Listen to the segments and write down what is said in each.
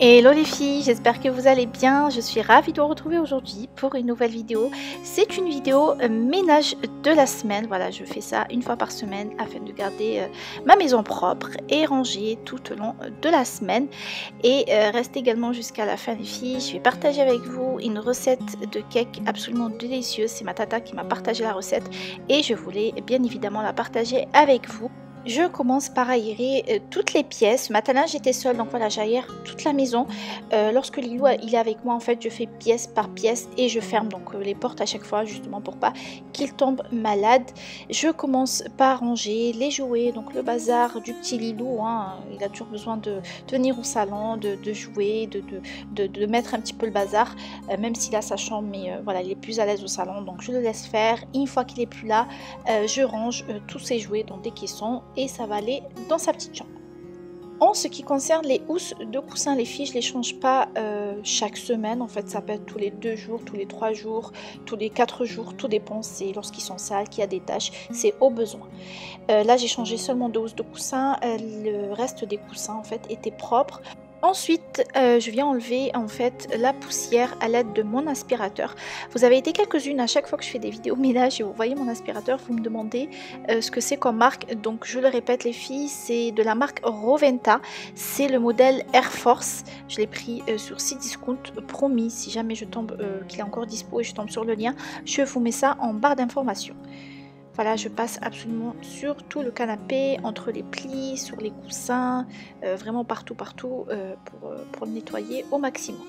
Hello les filles, j'espère que vous allez bien. Je suis ravie de vous retrouver aujourd'hui pour une nouvelle vidéo. C'est une vidéo ménage de la semaine. Voilà, je fais ça une fois par semaine afin de garder ma maison propre et rangée tout au long de la semaine. Et restez également jusqu'à la fin les filles. Je vais partager avec vous une recette de cake absolument délicieuse. C'est ma tata qui m'a partagé la recette et je voulais bien évidemment la partager avec vous. Je commence par aérer toutes les pièces. Maintenant j'étais seule, donc voilà, j'aère toute la maison. Lorsque Lilou il est avec moi, en fait, je fais pièce par pièce et je ferme donc les portes à chaque fois, justement pour pas qu'il tombe malade. Je commence par ranger les jouets, donc le bazar du petit Lilou. Hein, il a toujours besoin de venir au salon, de jouer, de mettre un petit peu le bazar, même s'il a sa chambre, mais voilà, il est plus à l'aise au salon, donc je le laisse faire. Et une fois qu'il est plus là, je range tous ses jouets dans des caissons et ça va aller dans sa petite chambre. En ce qui concerne les housses de coussins, les filles, je les change pas chaque semaine. En fait, ça peut être tous les 2 jours, tous les 3 jours, tous les 4 jours. Tout dépend, c'est lorsqu'ils sont sales, qu'il y a des taches, c'est au besoin. Là, j'ai changé seulement 2 housses de coussins. Le reste des coussins, en fait, étaient propres. Ensuite, je viens enlever en fait la poussière à l'aide de mon aspirateur. Vous avez été quelques-unes à chaque fois que je fais des vidéos ménage et vous voyez mon aspirateur, vous me demandez ce que c'est comme marque. Donc je le répète les filles, c'est de la marque Roventa. C'est le modèle Air Force. Je l'ai pris sur Cdiscount, promis, si jamais je tombe qu'il est encore dispo et je tombe sur le lien, je vous mets ça en barre d'informations. Voilà, je passe absolument sur tout le canapé, entre les plis, sur les coussins, vraiment partout pour le nettoyer au maximum.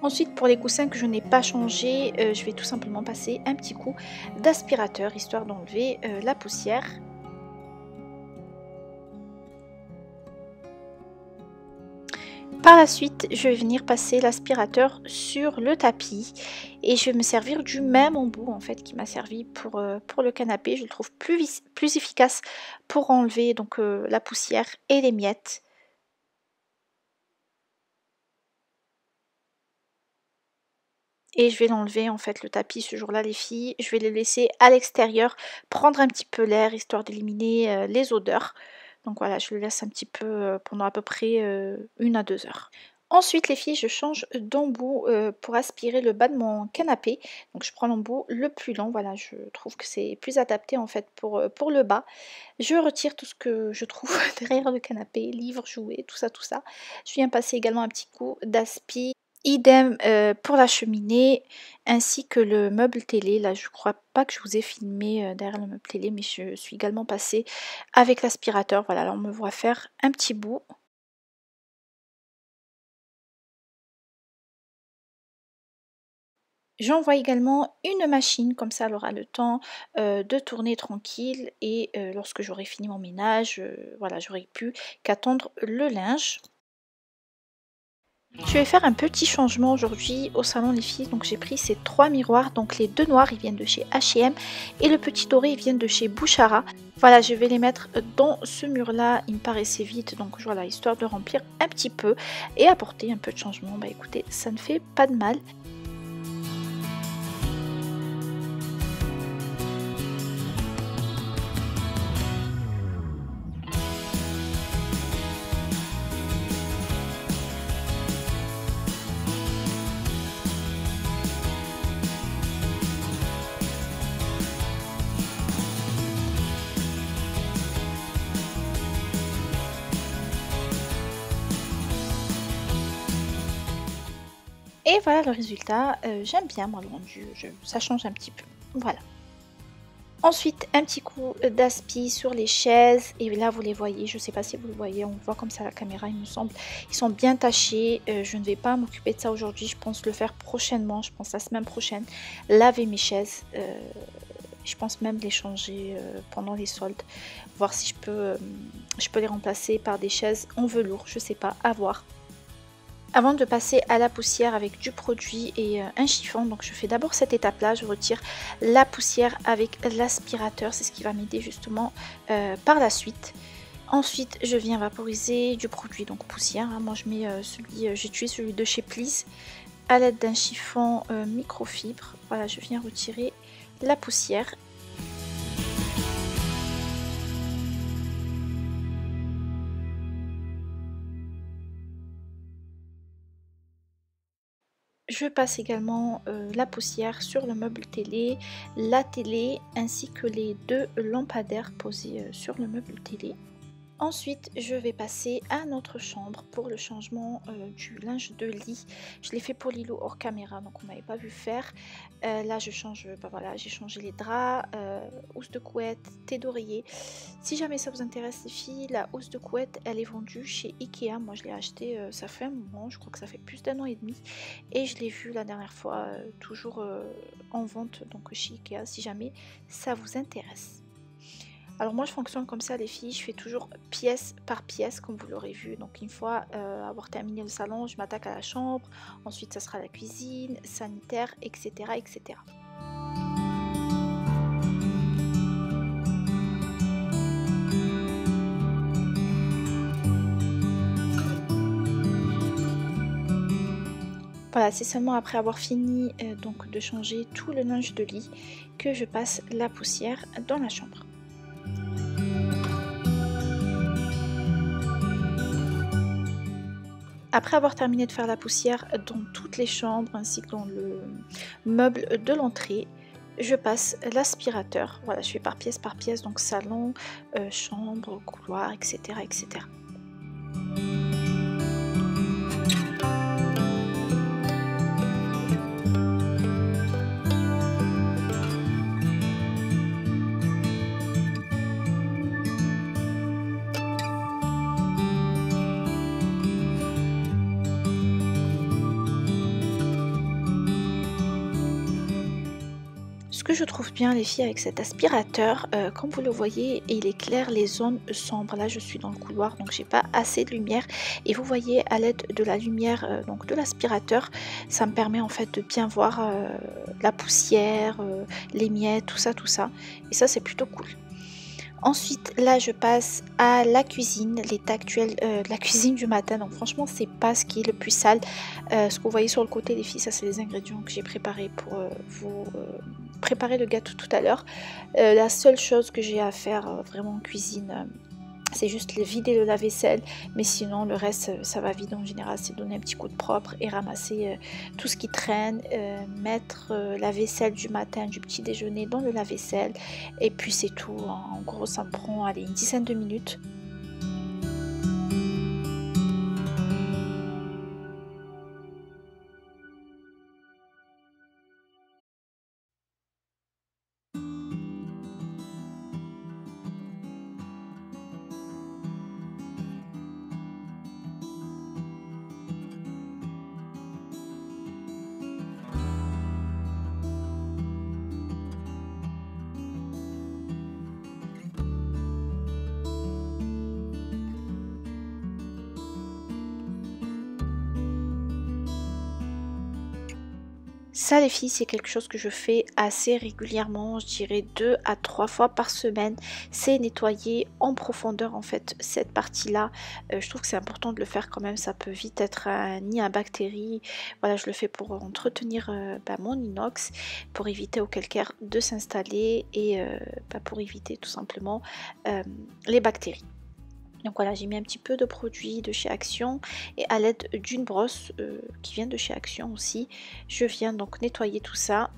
Ensuite, pour les coussins que je n'ai pas changé, je vais tout simplement passer un petit coup d'aspirateur, histoire d'enlever la poussière. Par la suite, je vais venir passer l'aspirateur sur le tapis et je vais me servir du même embout en fait qui m'a servi pour le canapé. Je le trouve plus efficace pour enlever donc la poussière et les miettes. Et je vais l'enlever en fait le tapis ce jour-là les filles. Je vais le laisser à l'extérieur prendre un petit peu l'air histoire d'éliminer les odeurs. Donc voilà, je le laisse un petit peu pendant à peu près 1 à 2 heures. Ensuite les filles, je change d'embout pour aspirer le bas de mon canapé. Donc je prends l'embout le plus long, voilà, je trouve que c'est plus adapté en fait pour le bas. Je retire tout ce que je trouve derrière le canapé, livres, jouets, tout ça, tout ça. Je viens passer également un petit coup d'aspi. Idem pour la cheminée ainsi que le meuble télé. Là je crois pas que je vous ai filmé derrière le meuble télé, mais je suis également passée avec l'aspirateur. Voilà, là on me voit faire un petit bout. J'envoie également une machine, comme ça elle aura le temps de tourner tranquille et lorsque j'aurai fini mon ménage, voilà, j'aurai plus qu'attendre le linge. Je vais faire un petit changement aujourd'hui au salon les filles, donc j'ai pris ces 3 miroirs, donc les 2 noirs ils viennent de chez H&M et le petit doré ils viennent de chez Bouchara. Voilà, je vais les mettre dans ce mur là, il me paraissait vide, donc voilà, histoire de remplir un petit peu et apporter un peu de changement. Bah écoutez, ça ne fait pas de mal. Et voilà le résultat, j'aime bien moi le rendu, ça change un petit peu, voilà. Ensuite un petit coup d'aspi sur les chaises et là vous les voyez, je ne sais pas si vous le voyez, on voit comme ça à la caméra il me semble, ils sont bien tachés, je ne vais pas m'occuper de ça aujourd'hui, je pense le faire prochainement, je pense la semaine prochaine, laver mes chaises, je pense même les changer pendant les soldes, voir si je peux les remplacer par des chaises en velours, je sais pas, à voir. Avant de passer à la poussière avec du produit et un chiffon, donc je fais d'abord cette étape là, je retire la poussière avec l'aspirateur, c'est ce qui va m'aider justement par la suite. Ensuite je viens vaporiser du produit, donc poussière, hein. Moi je mets j'ai tué celui de chez Please, à l'aide d'un chiffon microfibre. Voilà, je viens retirer la poussière. Je passe également la poussière sur le meuble télé, la télé ainsi que les deux lampadaires posés sur le meuble télé. Ensuite, je vais passer à notre chambre pour le changement du linge de lit. Je l'ai fait pour Lilo hors caméra, donc on m'avait pas vu faire. Là, je change, bah voilà, j'ai changé les draps, housse de couette, thé d'oreiller. Si jamais ça vous intéresse les filles, la housse de couette, elle est vendue chez Ikea. Moi, je l'ai achetée, ça fait un moment, je crois que ça fait plus d'1 an et demi. Et je l'ai vue la dernière fois, toujours en vente, donc chez Ikea, si jamais ça vous intéresse. Alors moi je fonctionne comme ça les filles, je fais toujours pièce par pièce comme vous l'aurez vu. Donc une fois avoir terminé le salon, je m'attaque à la chambre, ensuite ça sera la cuisine, sanitaire, etc. etc. Voilà, c'est seulement après avoir fini donc de changer tout le linge de lit que je passe la poussière dans la chambre. Après avoir terminé de faire la poussière dans toutes les chambres ainsi que dans le meuble de l'entrée, je passe l'aspirateur. Voilà, je fais par pièce, donc salon, chambre, couloir, etc. etc. Ce que je trouve bien les filles avec cet aspirateur, comme vous le voyez, il éclaire les zones sombres. Là je suis dans le couloir donc j'ai pas assez de lumière et vous voyez à l'aide de la lumière donc de l'aspirateur, ça me permet en fait de bien voir la poussière, les miettes, tout ça et ça c'est plutôt cool. Ensuite, là, je passe à la cuisine, l'état actuel de la cuisine du matin. Donc, franchement, c'est pas ce qui est le plus sale. Ce que vous voyez sur le côté, les filles, ça, c'est les ingrédients que j'ai préparés pour vous préparer le gâteau tout à l'heure. La seule chose que j'ai à faire vraiment en cuisine, c'est juste vider le lave-vaisselle, mais sinon le reste ça va vite en général, c'est donner un petit coup de propre et ramasser tout ce qui traîne, mettre la vaisselle du matin, du petit déjeuner dans le lave-vaisselle et puis c'est tout. En gros ça me prend allez, une dizaine de minutes. Ça les filles, c'est quelque chose que je fais assez régulièrement, je dirais 2 à 3 fois par semaine. C'est nettoyer en profondeur en fait cette partie-là. Je trouve que c'est important de le faire quand même, ça peut vite être un nid à bactéries. Voilà, je le fais pour entretenir mon inox, pour éviter au calcaire de s'installer et pour éviter tout simplement les bactéries. Donc voilà, j'ai mis un petit peu de produit de chez Action et à l'aide d'une brosse qui vient de chez Action aussi, je viens donc nettoyer tout ça.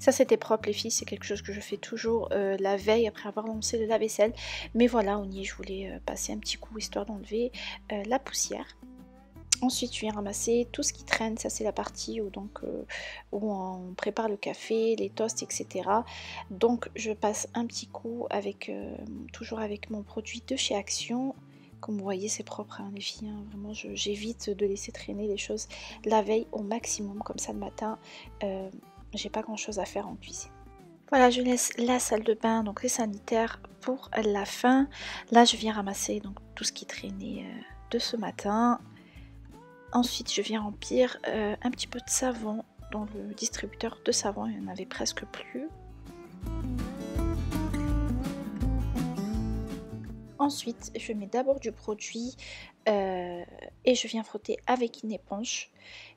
Ça c'était propre les filles, c'est quelque chose que je fais toujours la veille après avoir lancé le lave-vaisselle. Mais voilà, on y est, je voulais passer un petit coup histoire d'enlever la poussière. Ensuite, je viens ramasser tout ce qui traîne, ça c'est la partie où, où on prépare le café, les toasts, etc. Donc je passe un petit coup avec, toujours avec mon produit de chez Action. Comme vous voyez, c'est propre hein, les filles, hein. Vraiment j'évite de laisser traîner les choses la veille au maximum, comme ça le matin, j'ai pas grand chose à faire en cuisine. Voilà, je laisse la salle de bain, donc les sanitaires pour la fin. Là, je viens ramasser donc tout ce qui traînait de ce matin. Ensuite, je viens remplir un petit peu de savon dans le distributeur de savon, il n'y en avait presque plus. Ensuite, je mets d'abord du produit et je viens frotter avec une éponge.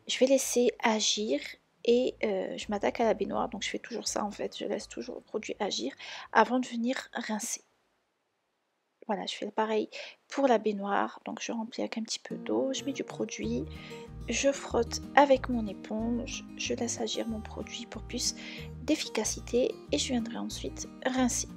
Je vais laisser agir et je m'attaque à la baignoire. Donc je fais toujours ça en fait, je laisse toujours le produit agir avant de venir rincer. Voilà, je fais pareil pour la baignoire. Donc je remplis avec un petit peu d'eau, je mets du produit, je frotte avec mon éponge, je laisse agir mon produit pour plus d'efficacité et je viendrai ensuite rincer.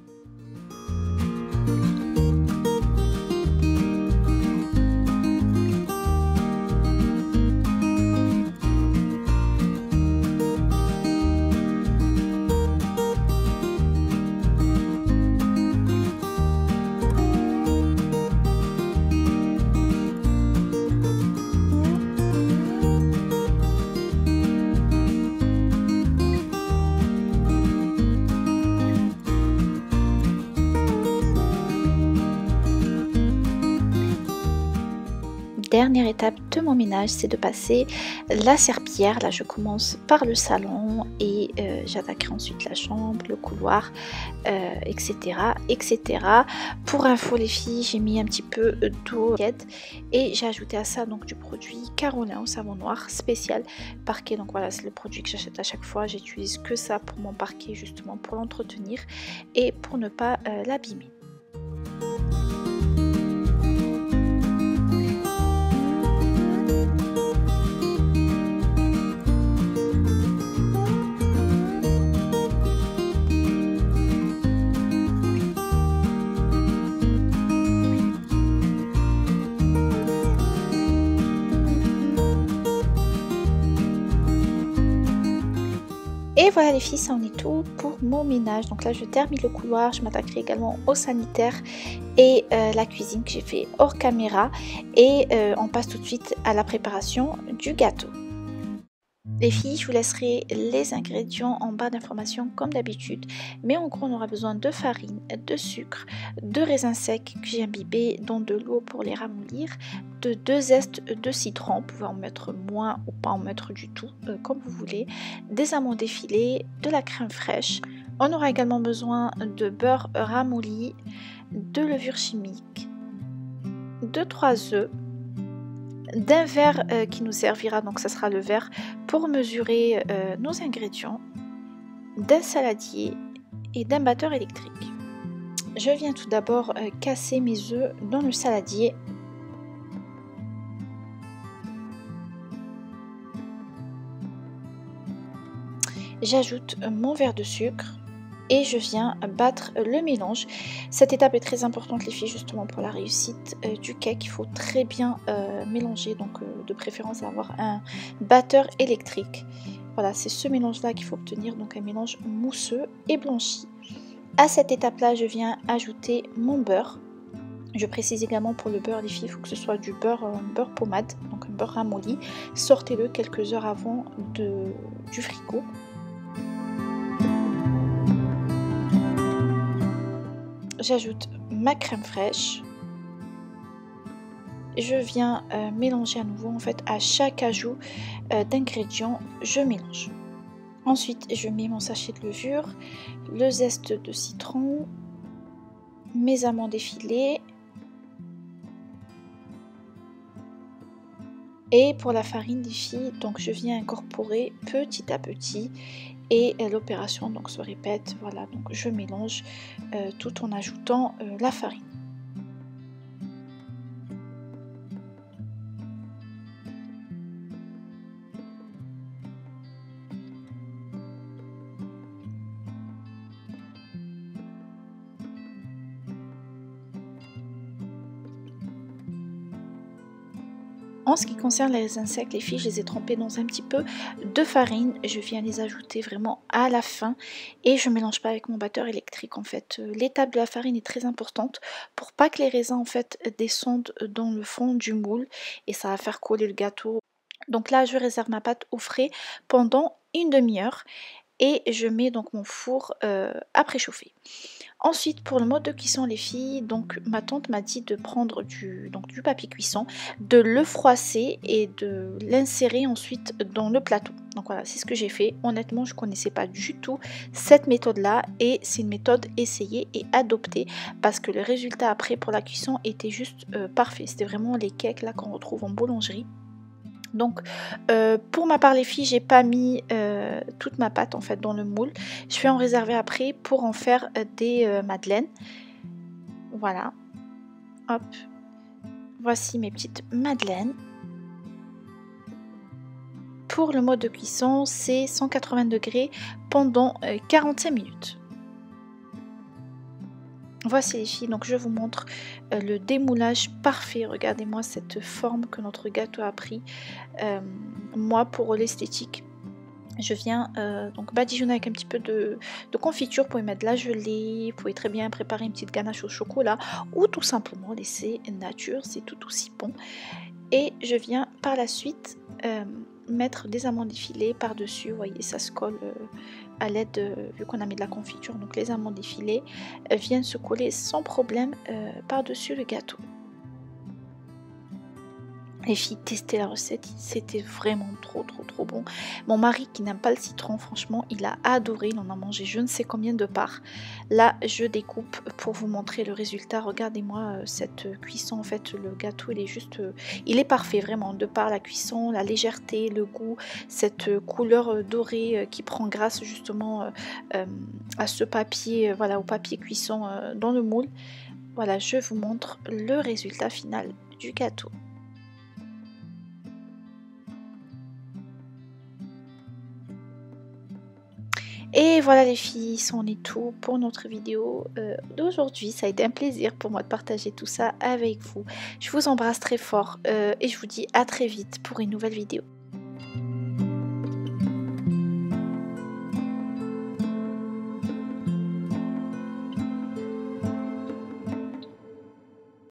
Dernière étape de mon ménage, c'est de passer la serpillière. Là je commence par le salon et j'attaquerai ensuite la chambre, le couloir, etc., etc. Pour info les filles, j'ai mis un petit peu d'eau et j'ai ajouté à ça donc du produit Carolin au savon noir spécial parquet. Donc voilà, c'est le produit que j'achète à chaque fois, j'utilise que ça pour mon parquet, justement pour l'entretenir et pour ne pas l'abîmer. Et voilà les filles, ça en est tout pour mon ménage. Donc là je termine le couloir, je m'attaquerai également au sanitaire et la cuisine que j'ai fait hors caméra. Et on passe tout de suite à la préparation du gâteau. Les filles, je vous laisserai les ingrédients en barre d'informations comme d'habitude. Mais en gros, on aura besoin de farine, de sucre, de raisins secs que j'ai imbibés dans de l'eau pour les ramollir, de 2 zestes de citron, vous pouvez en mettre moins ou pas en mettre du tout, comme vous voulez, des amandes effilées, de la crème fraîche. On aura également besoin de beurre ramolli, de levure chimique, de 3 œufs, d'un verre qui nous servira, donc ça sera le verre pour mesurer nos ingrédients, d'un saladier et d'un batteur électrique. Je viens tout d'abord casser mes œufs dans le saladier. J'ajoute mon verre de sucre et je viens battre le mélange. Cette étape est très importante les filles, justement pour la réussite du cake. Il faut très bien mélanger, donc de préférence avoir un batteur électrique. Voilà, c'est ce mélange là qu'il faut obtenir, donc un mélange mousseux et blanchi. À cette étape là, je viens ajouter mon beurre. Je précise également pour le beurre les filles, il faut que ce soit du beurre pommade, donc un beurre ramolli. Sortez-le quelques heures avant du frigo. J'ajoute ma crème fraîche. Je viens mélanger à nouveau, en fait à chaque ajout d'ingrédients, je mélange. Ensuite, je mets mon sachet de levure, le zeste de citron, mes amandes effilées. Et pour la farine des filles, donc je viens incorporer petit à petit et l'opération donc se répète. Voilà, donc je mélange tout en ajoutant la farine. En ce qui concerne les raisins secs, les filles, je les ai trempés dans un petit peu de farine. Je viens les ajouter vraiment à la fin et je ne mélange pas avec mon batteur électrique. En fait, l'étape de la farine est très importante pour pas que les raisins en fait descendent dans le fond du moule et ça va faire coller le gâteau. Donc là, je réserve ma pâte au frais pendant une demi-heure et je mets donc mon four à préchauffer. Ensuite, pour le mode de cuisson, les filles, donc ma tante m'a dit de prendre du papier cuisson, de le froisser et de l'insérer ensuite dans le plateau. Donc voilà, c'est ce que j'ai fait. Honnêtement, je ne connaissais pas du tout cette méthode-là et c'est une méthode essayée et adoptée parce que le résultat après pour la cuisson était juste parfait. C'était vraiment les cakes là qu'on retrouve en boulangerie. Donc pour ma part les filles, j'ai pas mis toute ma pâte en fait dans le moule. Je vais en réserver après pour en faire des madeleines. Voilà. Hop. Voici mes petites madeleines. Pour le mode de cuisson, c'est 180 degrés pendant 45 minutes. Voici les filles, donc je vous montre le démoulage parfait. Regardez-moi cette forme que notre gâteau a pris. Moi, pour l'esthétique, je viens donc badigeonner avec un petit peu de confiture. Vous pouvez mettre de la gelée, vous pouvez très bien préparer une petite ganache au chocolat ou tout simplement laisser nature, c'est tout aussi bon. Et je viens par la suite mettre des amandes effilées par-dessus. Vous voyez, ça se colle à l'aide, vu qu'on a mis de la confiture, donc les amandes effilées viennent se coller sans problème par-dessus le gâteau. Les filles, testez la recette, c'était vraiment trop bon. Mon mari qui n'aime pas le citron, franchement, il a adoré, il en a mangé je ne sais combien de parts. Là, je découpe pour vous montrer le résultat. Regardez-moi cette cuisson, en fait, le gâteau, il est juste, il est parfait vraiment, de par la cuisson, la légèreté, le goût, cette couleur dorée qui prend grâce justement à ce papier, voilà, au papier cuisson dans le moule. Voilà, je vous montre le résultat final du gâteau. Et voilà les filles, c'en est tout pour notre vidéo d'aujourd'hui. Ça a été un plaisir pour moi de partager tout ça avec vous. Je vous embrasse très fort et je vous dis à très vite pour une nouvelle vidéo.